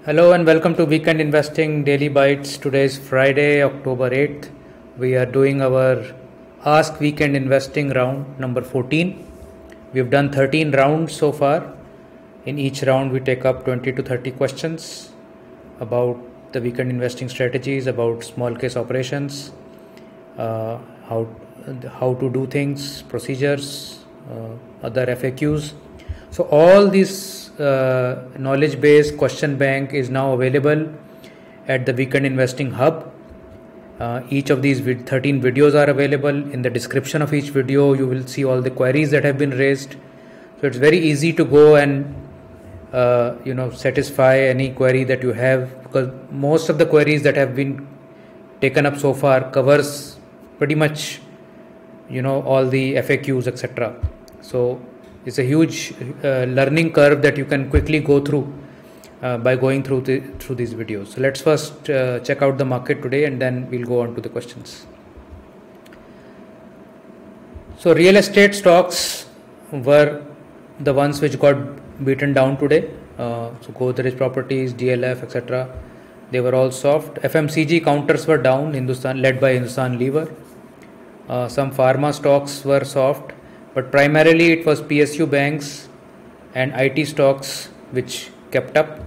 Hello and welcome to Weekend Investing Daily Bites. Today is Friday, October 8th. We are doing our Ask Weekend Investing round number 14. We've done 13 rounds so far. In each round, we take up 20 to 30 questions about the weekend investing strategies, about small case operations, how to do things, procedures, other FAQs. So all these knowledge-based question bank is now available at the Weekend Investing Hub. Each of these 13 videos are available. In the description of each video, you will see all the queries that have been raised. So it's very easy to go and satisfy any query that you have, because most of the queries that have been taken up so far covers pretty much all the FAQs, etc. So it's a huge learning curve that you can quickly go through by going through these videos. So let's first check out the market today, and then we'll go on to the questions. So real estate stocks were the ones which got beaten down today. So Godrej Properties, DLF, etc. They were all soft. FMCG counters were down, led by Hindustan Lever. Some pharma stocks were soft, but primarily it was PSU banks and IT stocks which kept up.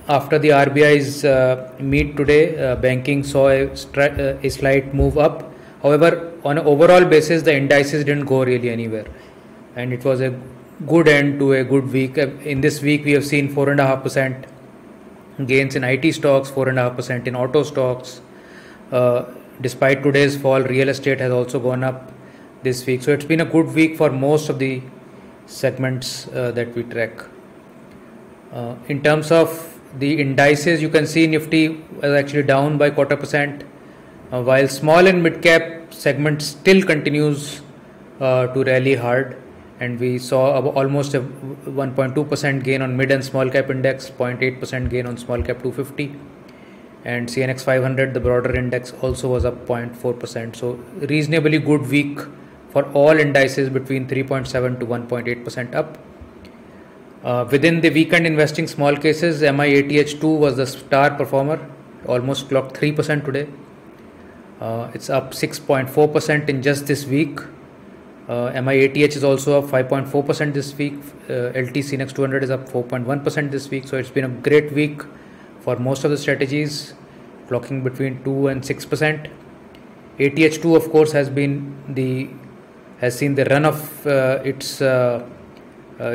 After the RBI's meet today, banking saw a slight move up. However, on an overall basis, the indices didn't go really anywhere, and it was a good end to a good week. In this week, we have seen 4.5% gains in IT stocks, 4.5% in auto stocks. Despite today's fall, real estate has also gone up this week. So it's been a good week for most of the segments that we track. In terms of the indices, you can see Nifty was actually down by 0.25%, while small and mid cap segment still continues to rally hard, and we saw almost a 1.2% gain on mid and small cap index, 0.8% gain on small cap 250, and CNX 500, the broader index, also was up 0.4%. So reasonably good week for all indices, between 3.7 to 1.8% up. Within the weekend investing small cases, MIATH2 was the star performer, almost clocked 3% today. It's up 6.4% in just this week. MIATH is also up 5.4% this week. LT CNX 200 is up 4.1% this week. So it's been a great week for most of the strategies, clocking between 2 and 6%. ATH2, of course, has seen the run of its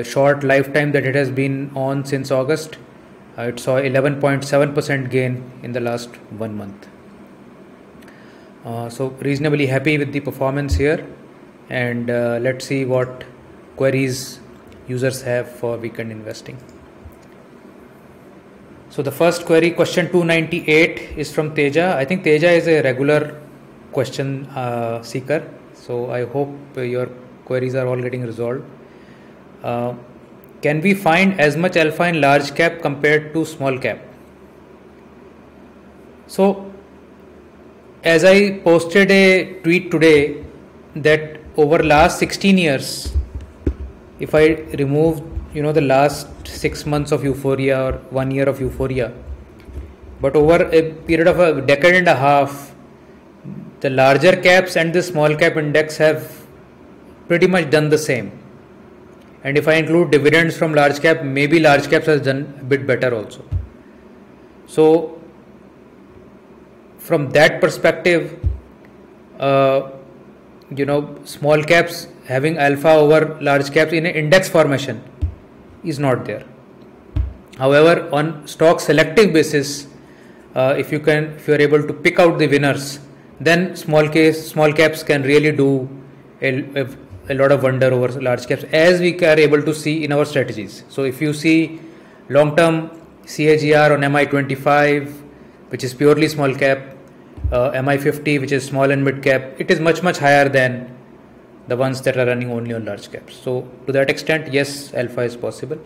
short lifetime that it has been on since August. It saw 11.7% gain in the last 1 month. So reasonably happy with the performance here, and let's see what queries users have for weekend investing. So the first query, question 298, is from Teja. I think Teja is a regular question seeker. So I hope your queries are all getting resolved. Can we find as much alpha in large cap compared to small cap? So as I posted a tweet today, that over last 16 years, if I remove the last 6 months of euphoria or 1 year of euphoria, but over a period of a decade and a half, the larger caps and the small cap index have pretty much done the same. And if I include dividends from large cap, maybe large caps has done a bit better also. So from that perspective, small caps having alpha over large caps in an index formation is not there. However, on stock selective basis, if you are able to pick out the winners, then small caps can really do a lot of wonder over large caps, as we are able to see in our strategies. So if you see long-term CAGR on MI25, which is purely small cap, MI50, which is small and mid cap, it is much higher than the ones that are running only on large caps. So to that extent, yes, alpha is possible.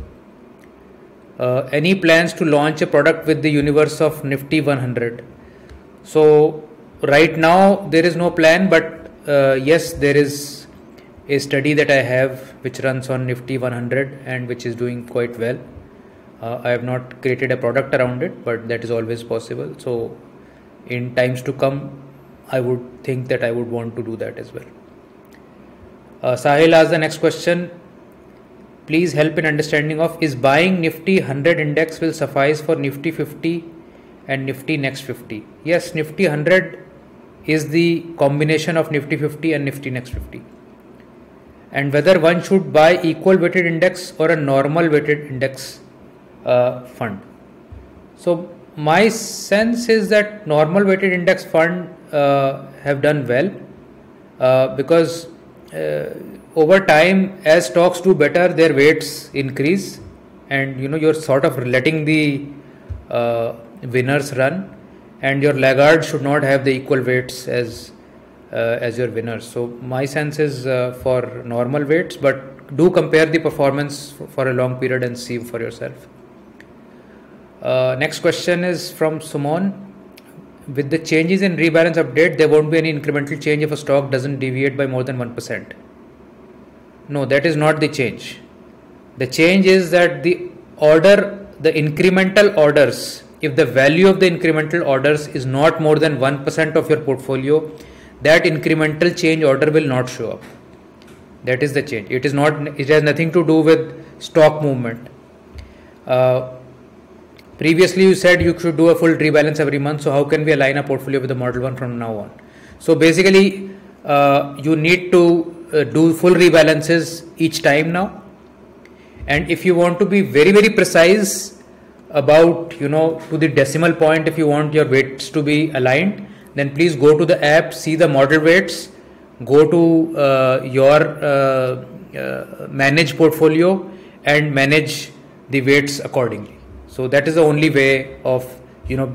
Any plans to launch a product with the universe of Nifty 100? So right now there is no plan, but yes, there is a study that I have which runs on Nifty 100 and which is doing quite well. I have not created a product around it, but that is always possible. So in times to come, I would think that I would want to do that as well. Sahil asks the next question. Please help in understanding of, is buying Nifty 100 index will suffice for Nifty 50 and Nifty Next 50? Yes, Nifty 100 is the combination of Nifty 50 and Nifty Next 50. And whether one should buy equal weighted index or a normal weighted index fund. So my sense is that normal weighted index fund have done well because over time, as stocks do better, their weights increase, and you're sort of letting the winners run, and your laggards should not have the equal weights as your winners. So my sense is for normal weights, but do compare the performance for a long period and see for yourself. Next question is from Sumon. With the changes in rebalance update, there won't be any incremental change if a stock doesn't deviate by more than 1%. No, that is not the change. The change is that the incremental orders, if the value of the incremental orders is not more than 1% of your portfolio, that incremental change order will not show up. That is the change. It has nothing to do with stock movement. Previously you said you should do a full rebalance every month, so how can we align a portfolio with the model one from now on? So basically you need to do full rebalances each time now, and if you want to be very, very precise about to the decimal point, if you want your weights to be aligned, then please go to the app, see the model weights, go to your manage portfolio and manage the weights accordingly. So that is the only way of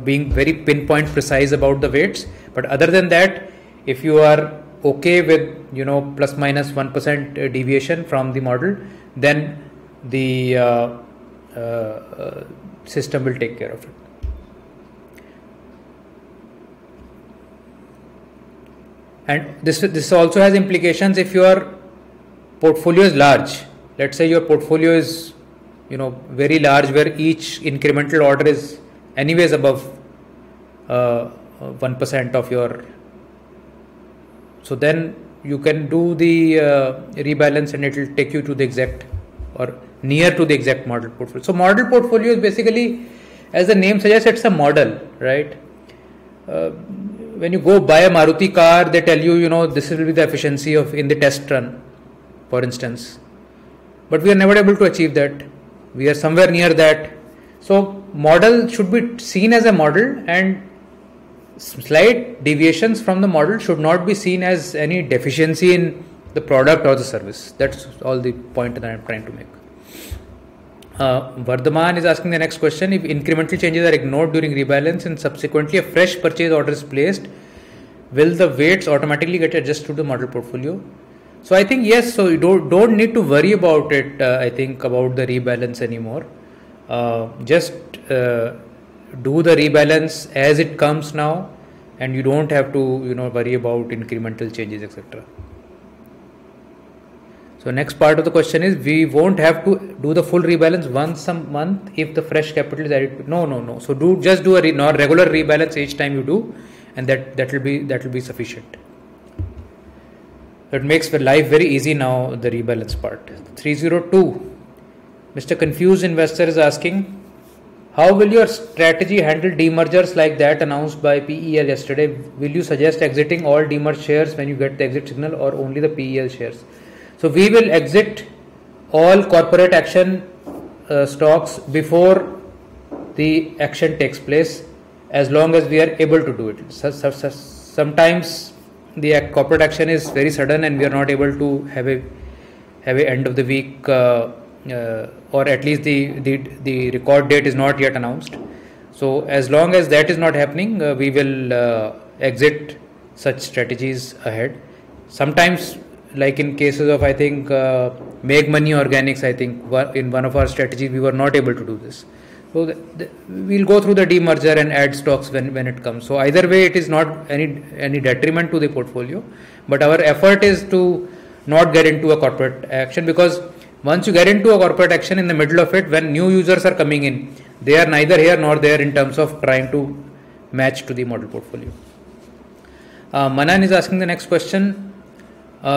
being very pinpoint precise about the weights. But other than that, if you are okay with plus minus 1% deviation from the model, then the system will take care of it. And this also has implications if your portfolio is large. Let's say your portfolio is very large, where each incremental order is anyways above 1% of your. So then you can do the rebalance, and it will take you to the exact or near to the exact model portfolio. So model portfolio is basically, as the name suggests, it's a model, right? When you go buy a Maruti car, they tell you, this will be the efficiency in the test run, for instance. But we are never able to achieve that. We are somewhere near that. So model should be seen as a model, and slight deviations from the model should not be seen as any deficiency in the product or the service. That's all the point that I am trying to make. Vardhaman is asking the next question. If incremental changes are ignored during rebalance and subsequently a fresh purchase order is placed, will the weights automatically get adjusted to the model portfolio? So I think yes. So you don't need to worry about it. I think about the rebalance anymore. Just do the rebalance as it comes now, and you don't have to worry about incremental changes, etc. So next part of the question is, we won't have to do the full rebalance once a month if the fresh capital is added. No. So just do a regular rebalance each time you do, and that will be sufficient. That makes life very easy now, the rebalance part. 302. Mr. Confused Investor is asking, how will your strategy handle demergers like that announced by PEL yesterday? Will you suggest exiting all demerged shares when you get the exit signal, or only the PEL shares? So we will exit all corporate action stocks before the action takes place, as long as we are able to do it. Sometimes the corporate action is very sudden and we are not able to have a end of the week, or at least the record date is not yet announced. So as long as that is not happening, we will exit such strategies ahead. Sometimes, like in cases of, I think, Make Money Organics, I think in one of our strategies we were not able to do this. So we'll go through the demerger and add stocks when it comes. So either way, it is not any detriment to the portfolio, but our effort is to not get into a corporate action, because Once you get into a corporate action, in the middle of it, when new users are coming in, they are neither here nor there in terms of trying to match to the model portfolio. Manan is asking the next question.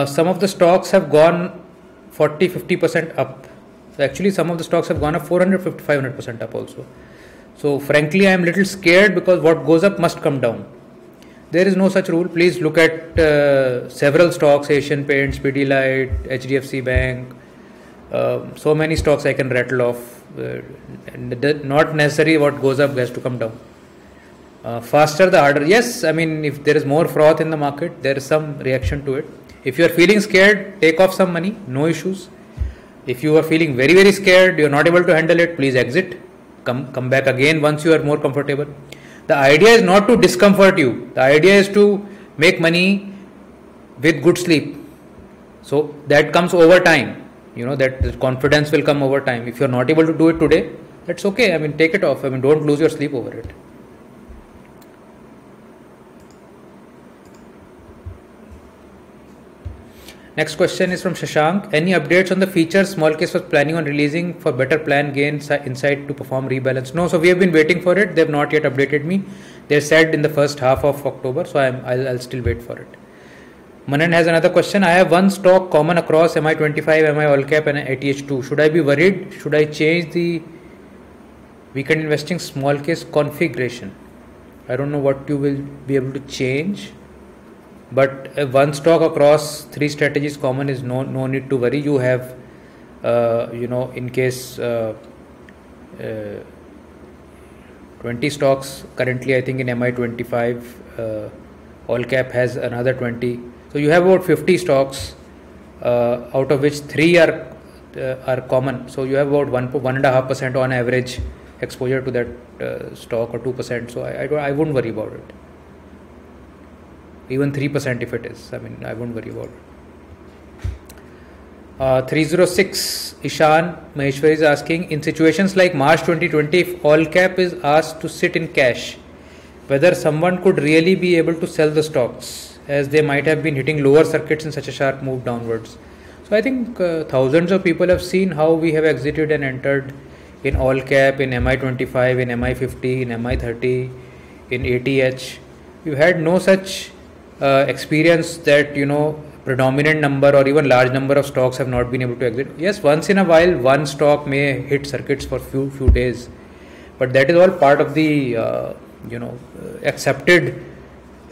Some of the stocks have gone 40-50% up. So actually some of the stocks have gone up 450-500% up also. So frankly I am little scared, because what goes up must come down. There is no such rule. Please look at several stocks: Asian Paints, Pidilite, HDFC Bank. So many stocks I can rattle off. Not necessarily what goes up has to come down. Faster the harder. Yes, I mean, if there is more froth in the market, there is some reaction to it. If you are feeling scared, take off some money, no issues. If you are feeling very, very scared, you are not able to handle it, please exit. Come back again once you are more comfortable. The idea is not to discomfort you. The idea is to make money with good sleep. So that comes over time. You know, that confidence will come over time. If you are not able to do it today, that's okay. I mean, take it off. I mean, don't lose your sleep over it. Next question is from Shashank. Any updates on the features Small Case was planning on releasing for better plan gain insight to perform rebalance? No, so we have been waiting for it. They have not yet updated me. They said in the first half of October, so I'll still wait for it. Manan has another question. I have one stock common across MI25, MI All Cap and ATH2. Should I be worried? Should I change the weekend investing small case configuration? I don't know what you will be able to change. But one stock across 3 strategies common is no need to worry. You have, in case 20 stocks currently, I think in MI25, All Cap has another 20. So you have about 50 stocks, out of which 3 are common. So you have about 1.5% on average exposure to that stock, or 2%. So I wouldn't worry about it. Even 3% if it is. I mean, I won't worry about it. 306 Ishan Maheshwari is asking, in situations like March 2020, if All Cap is asked to sit in cash, whether someone could really be able to sell the stocks, as they might have been hitting lower circuits in such a sharp move downwards. So I think thousands of people have seen how we have exited and entered in All Cap, in MI25, in MI50, in MI30, in ATH. We've had no such experience that, predominant number or even large number of stocks have not been able to exit. Yes, once in a while one stock may hit circuits for few days, but that is all part of the accepted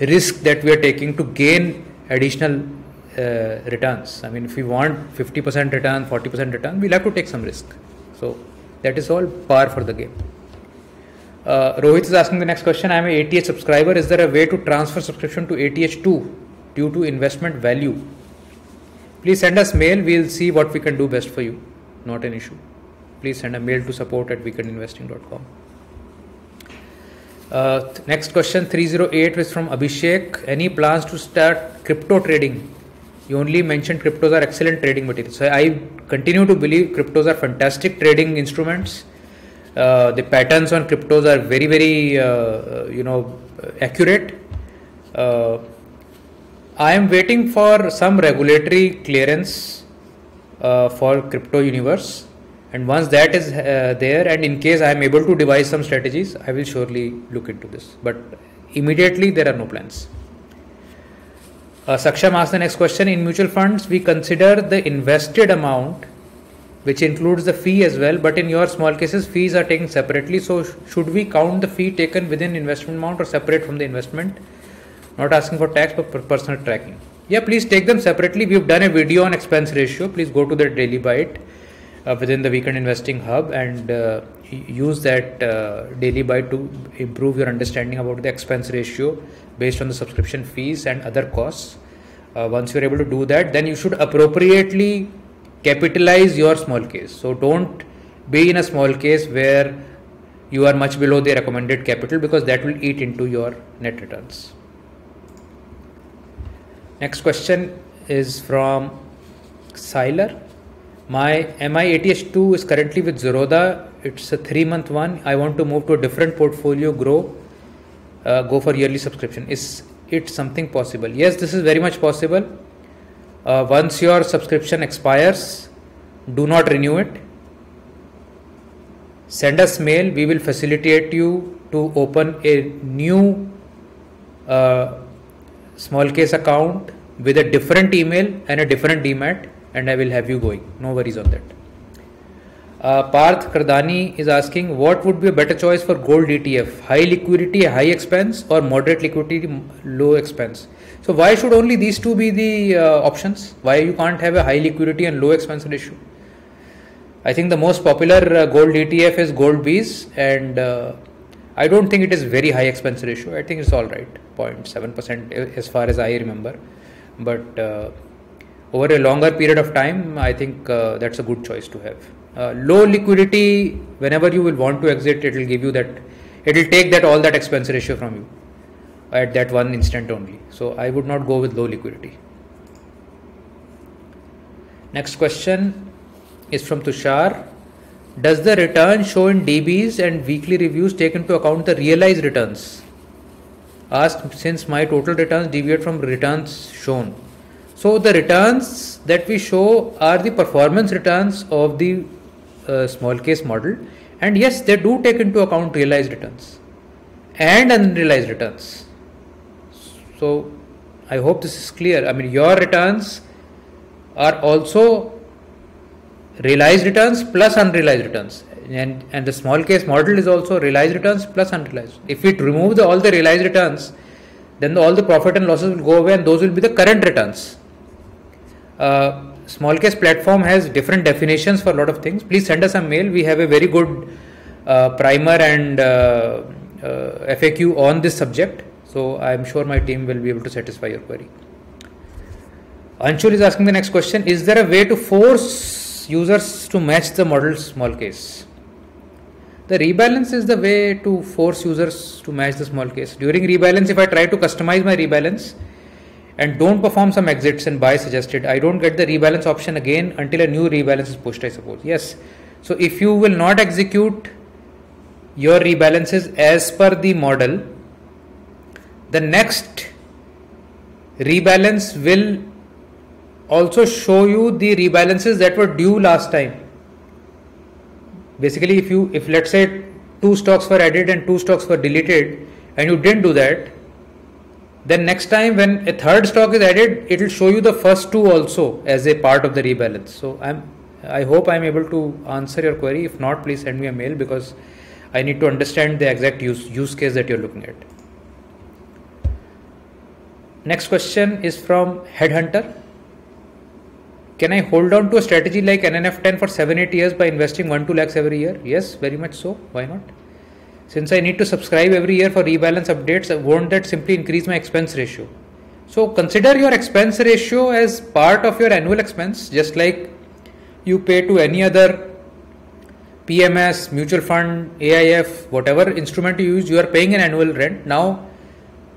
risk that we are taking to gain additional returns. I mean, if we want 50% return, 40% return, we'll have to take some risk. So that is all par for the game. Rohit is asking the next question. I am an ATH subscriber. Is there a way to transfer subscription to ATH2 due to investment value? Please send us mail. We'll see what we can do best for you. Not an issue. Please send a mail to support@weekendinvesting.com. Next question 308 is from Abhishek. Any plans to start crypto trading? You only mentioned cryptos are excellent trading materials. So I continue to believe cryptos are fantastic trading instruments. The patterns on cryptos are very, very, accurate. I am waiting for some regulatory clearance for crypto universe, and once that is there, and in case I am able to devise some strategies, I will surely look into this. But immediately there are no plans. Saksham asked the next question. In mutual funds, we consider the invested amount, which includes the fee as well, but in your small cases, fees are taken separately. So should we count the fee taken within investment amount or separate from the investment? Not asking for tax, but personal tracking. Yeah, please take them separately. We've done a video on expense ratio. Please go to the Daily Bite within the Weekend Investing Hub and use that Daily Bite to improve your understanding about the expense ratio based on the subscription fees and other costs. Once you're able to do that, then you should appropriately capitalize your small case. So don't be in a small case where you are much below the recommended capital, because that will eat into your net returns. Next question is from Siler. My MI ATH2 is currently with Zerodha. It's a 3-month one. I want to move to a different portfolio, go for yearly subscription. Is it something possible? Yes, this is very much possible. Once your subscription expires, do not renew it. Send us mail. We will facilitate you to open a new small case account with a different email and a different DMAT, and I will have you going. No worries on that. Parth Kardani is asking, what would be a better choice for gold ETF? High liquidity, high expense, or moderate liquidity, low expense? So why should only these two be the options? Why you can't have a high liquidity and low expense ratio? I think the most popular gold ETF is Gold Bees, and I don't think it is very high expense ratio. I think it's all right, 0.7% as far as I remember. But over a longer period of time, I think that's a good choice to have. Low liquidity, whenever you will want to exit, it will give you that, it will take that all that expense ratio from you at that one instant only. So I would not go with low liquidity. Next question is from Tushar. Does the return show in DBs and weekly reviews take into account the realized returns? Asked, since my total returns deviate from returns shown. So the returns that we show are the performance returns of the small case model, and yes, they do take into account realized returns and unrealized returns. So I hope this is clear. I mean, your returns are also realized returns plus unrealized returns, and the small case model is also realized returns plus unrealized. If we remove all the realized returns, then all the profit and losses will go away, and those will be the current returns. Small case platform has different definitions for a lot of things. Please send us a mail. We have a very good primer and FAQ on this subject. So I am sure my team will be able to satisfy your query. Anshul is asking the next question. Is there a way to force users to match the model small case? The rebalance is the way to force users to match the small case. During rebalance, if I try to customize my rebalance and don't perform some exits and buy suggested, I don't get the rebalance option again until a new rebalance is pushed, I suppose. Yes. So if you will not execute your rebalances as per the model, the next rebalance will also show you the rebalances that were due last time. Basically, if let's say 2 stocks were added and 2 stocks were deleted and you didn't do that, then next time when a third stock is added, it will show you the first 2 also as a part of the rebalance. So I hope I'm able to answer your query. If not, please send me a mail, because I need to understand the exact use case that you're looking at. Next question is from Headhunter. Can I hold on to a strategy like NNF10 for 7-8 years by investing 1-2 lakhs every year? Yes, very much so. Why not? Since I need to subscribe every year for rebalance updates, won't that simply increase my expense ratio? So consider your expense ratio as part of your annual expense, just like you pay to any other PMS, mutual fund, AIF, whatever instrument you use, you are paying an annual rent, now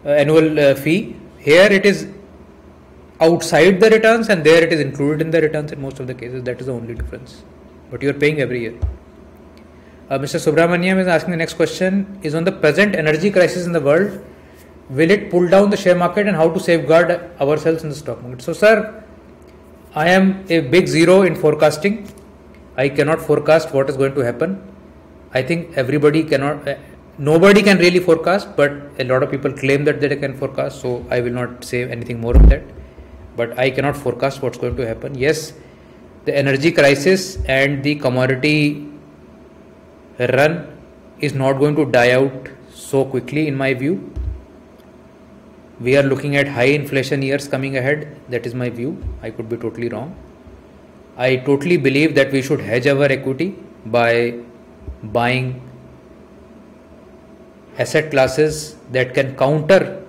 annual fee. Here it is outside the returns, and there it is included in the returns in most of the cases. That is the only difference. But you are paying every year. Mr. Subramaniam is asking the next question is on the present energy crisis in the world. Will it pull down the share market, and how to safeguard ourselves in the stock market? So, sir, I am a big zero in forecasting. I cannot forecast what is going to happen. I think nobody can really forecast, but a lot of people claim that they can forecast. So I will not say anything more on that. But I cannot forecast what's going to happen. Yes, the energy crisis and the commodity run is not going to die out so quickly, in my view. We are looking at high inflation years coming ahead. That is my view. I could be totally wrong. I totally believe that we should hedge our equity by buying asset classes that can counter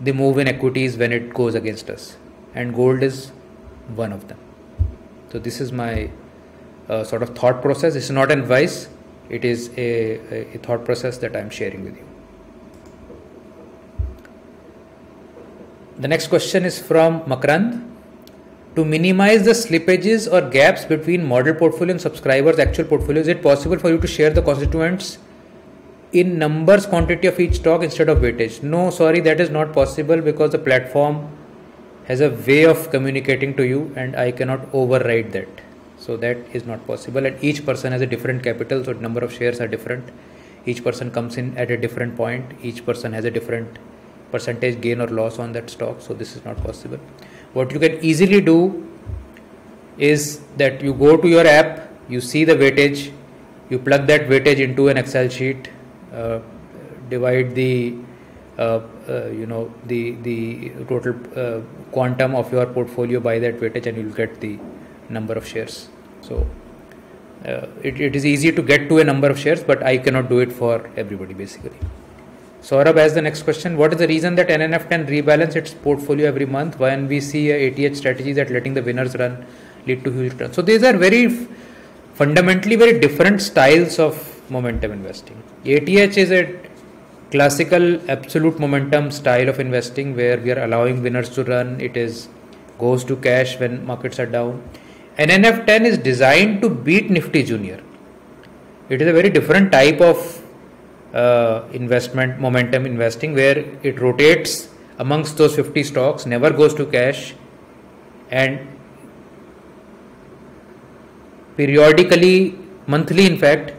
the move in equities when it goes against us. And gold is one of them. So this is my sort of thought process. It's not advice. It is a thought process that I am sharing with you. The next question is from Makrand. To minimize the slippages or gaps between model portfolio and subscribers' actual portfolio, is it possible for you to share the constituents in numbers quantity of each stock instead of weightage? No, sorry, that is not possible, because the platform has a way of communicating to you and I cannot override that. So that is not possible, and each person has a different capital, so number of shares are different. Each person comes in at a different point. Each person has a different percentage gain or loss on that stock, so this is not possible. What you can easily do is that you go to your app, you see the weightage, you plug that weightage into an Excel sheet, divide the the total quantum of your portfolio by that weightage, and you will get the number of shares. So it is easy to get to a number of shares, but I cannot do it for everybody basically. Saurabh has the next question. What is the reason that NNF can rebalance its portfolio every month when we see a ATH strategy that letting the winners run lead to huge returns? So these are fundamentally very different styles of momentum investing. ATH is a classical absolute momentum style of investing where we are allowing winners to run. It goes to cash when markets are down. NNF 10 is designed to beat Nifty Junior. It is a very different type of investment, momentum investing, where it rotates amongst those 50 stocks, never goes to cash, and periodically, monthly in fact,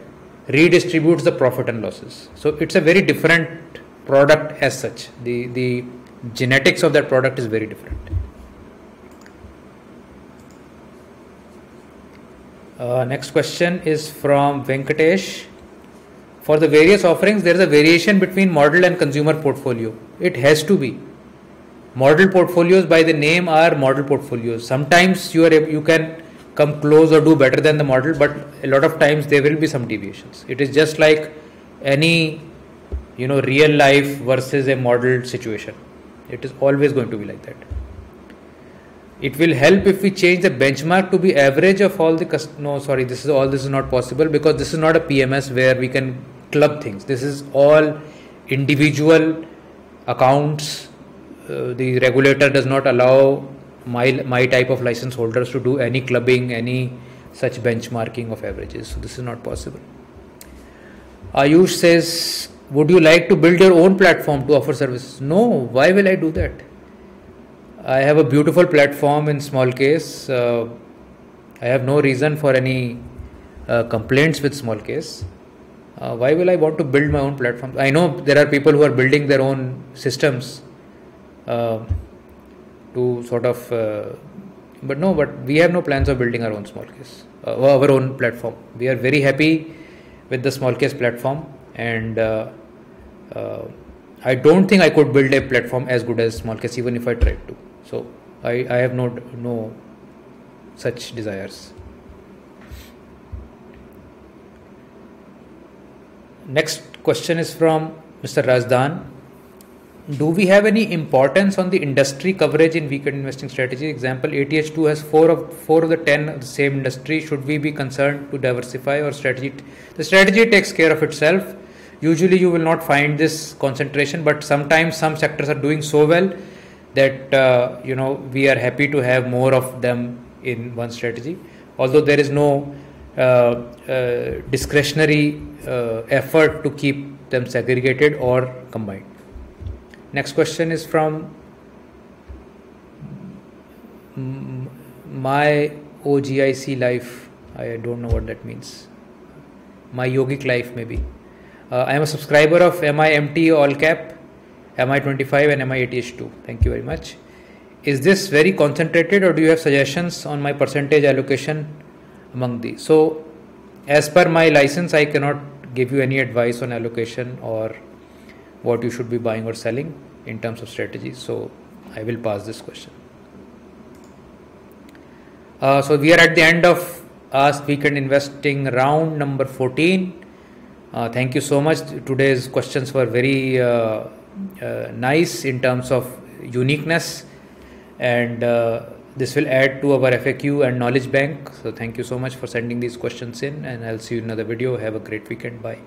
redistributes the profit and losses. So it's a very different product as such. The genetics of that product is very different. Next question is from Venkatesh. For the various offerings, there is a variation between model and consumer portfolio. It has to be. Model portfolios by the name are model portfolios. Sometimes you can come close or do better than the model, but a lot of times there will be some deviations. It is just like any real life versus a modeled situation. It is always going to be like that. It will help if we change the benchmark to be average of all the this is not possible, because this is not a PMS where we can club things. This is all individual accounts. The regulator does not allow my type of license holders to do any clubbing, any such benchmarking of averages. So this is not possible. Ayush says, would you like to build your own platform to offer services? No, why will I do that? I have a beautiful platform in small case. I have no reason for any complaints with small case. Why will I want to build my own platform? I know there are people who are building their own systems to sort of, but we have no plans of building our own small case, our own platform. We are very happy with the small case platform, and I don't think I could build a platform as good as small case even if I tried to. So I have no such desires. Next question is from Mr. Razdan. Do we have any importance on the industry coverage in weekend investing strategy? Example, ATH2 has 4 of the 10 of the same industry. Should we be concerned to diversify our strategy? The strategy takes care of itself. Usually you will not find this concentration, but sometimes some sectors are doing so well that we are happy to have more of them in one strategy. Although there is no discretionary effort to keep them segregated or combined. Next question is from my OGIC life. I don't know what that means. My yogic life maybe. I am a subscriber of MIMT all cap, MI25 and MIATH2. Thank you very much. Is this very concentrated, or do you have suggestions on my percentage allocation among these? So as per my license, I cannot give you any advice on allocation or what you should be buying or selling in terms of strategy. So I will pass this question. So we are at the end of Ask Weekend Investing round number 14. Thank you so much. Today's questions were very nice in terms of uniqueness, and this will add to our FAQ and knowledge bank. So thank you so much for sending these questions in, and I'll see you in another video. Have a great weekend. Bye.